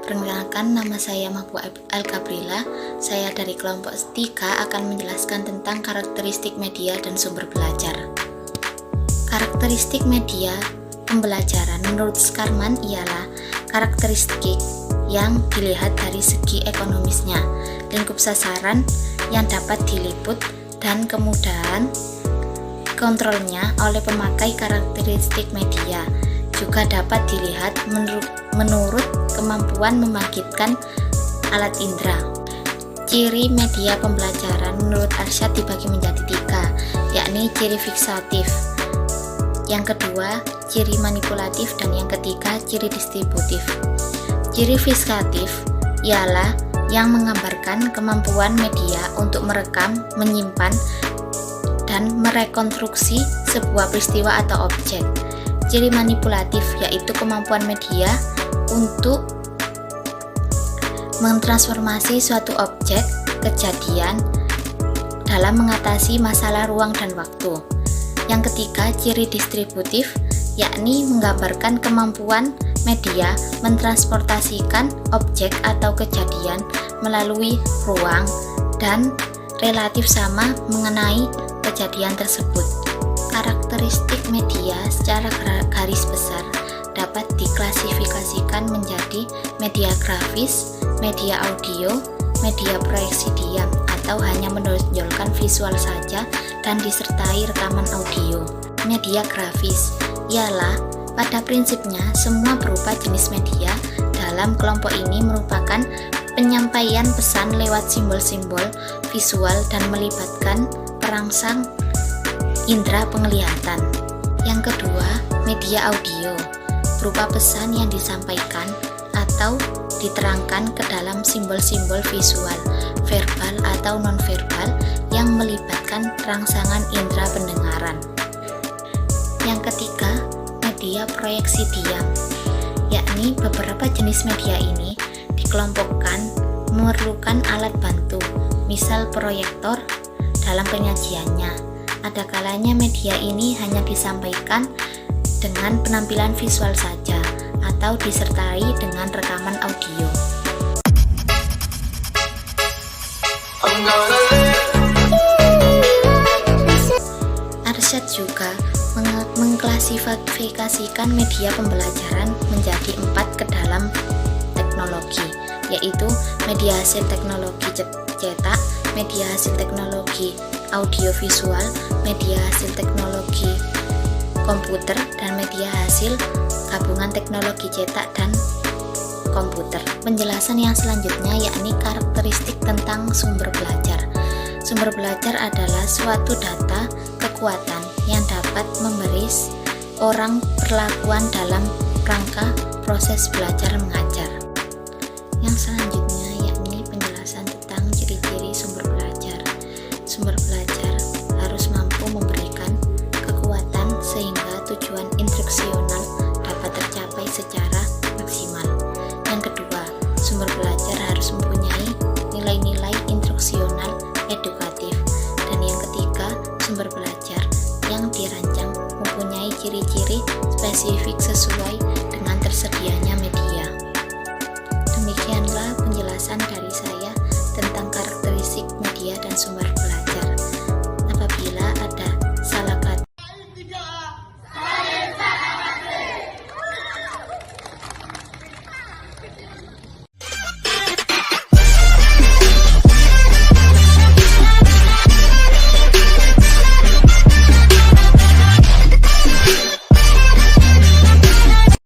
Perkenalkan, nama saya Mahbu Al-Gabrila. Saya dari kelompok 3 akan menjelaskan tentang karakteristik media dan sumber belajar. Karakteristik media pembelajaran menurut Skarman ialah karakteristik yang dilihat dari segi ekonomisnya, lingkup sasaran yang dapat diliput, dan kemudahan kontrolnya oleh pemakai. Karakteristik media juga dapat dilihat menurut kemampuan membangkitkan alat indera. Ciri media pembelajaran menurut Arsyad dibagi menjadi 3, yakni ciri fiksatif, yang kedua ciri manipulatif, dan yang ketiga ciri distributif. Ciri fiksatif ialah yang menggambarkan kemampuan media untuk merekam, menyimpan, dan merekonstruksi sebuah peristiwa atau objek. Ciri manipulatif yaitu kemampuan media untuk mentransformasi suatu objek kejadian dalam mengatasi masalah ruang dan waktu. Yang ketiga, ciri distributif, yakni menggambarkan kemampuan media mentransportasikan objek atau kejadian melalui ruang dan relatif sama mengenai kejadian tersebut. Karakteristik media secara garis besar dapat diklasifikasikan menjadi media grafis, media audio, media proyeksi diam atau hanya menonjolkan visual saja dan disertai rekaman audio. Media grafis ialah pada prinsipnya semua berupa jenis media dalam kelompok ini merupakan penyampaian pesan lewat simbol-simbol visual dan melibatkan perangsang indera penglihatan. Yang kedua, media audio berupa pesan yang disampaikan atau diterangkan ke dalam simbol-simbol visual, verbal atau nonverbal yang melibatkan rangsangan indera pendengaran. Yang ketiga, media proyeksi diam, yakni beberapa jenis media ini dikelompokkan memerlukan alat bantu, misal proyektor dalam penyajiannya. Ada kalanya media ini hanya disampaikan dengan penampilan visual saja atau disertai dengan rekaman audio. Arsyad juga mengklasifikasikan media pembelajaran menjadi 4 ke dalam teknologi, yaitu media hasil teknologi cetak, media hasil teknologi audiovisual, media hasil teknologi komputer, dan media hasil gabungan teknologi cetak dan komputer. Penjelasan yang selanjutnya yakni karakteristik tentang sumber belajar. Sumber belajar adalah suatu data kekuatan yang dapat memberi orang perlakuan dalam rangka proses belajar mengajar. Yang selanjutnya yakni penjelasan tentang ciri-ciri sumber belajar. Sumber belajar harus mampu memberikan kekuatan sehingga tujuan instruksional dapat tercapai secara maksimal. Yang kedua, sumber belajar harus mempunyai nilai-nilai instruksional edukatif. Dan yang ketiga, sumber belajar yang dirancang mempunyai ciri-ciri spesifik sesuai dengan tersedianya media. Demikianlah penjelasan dari saya tentang karakteristik media dan sumber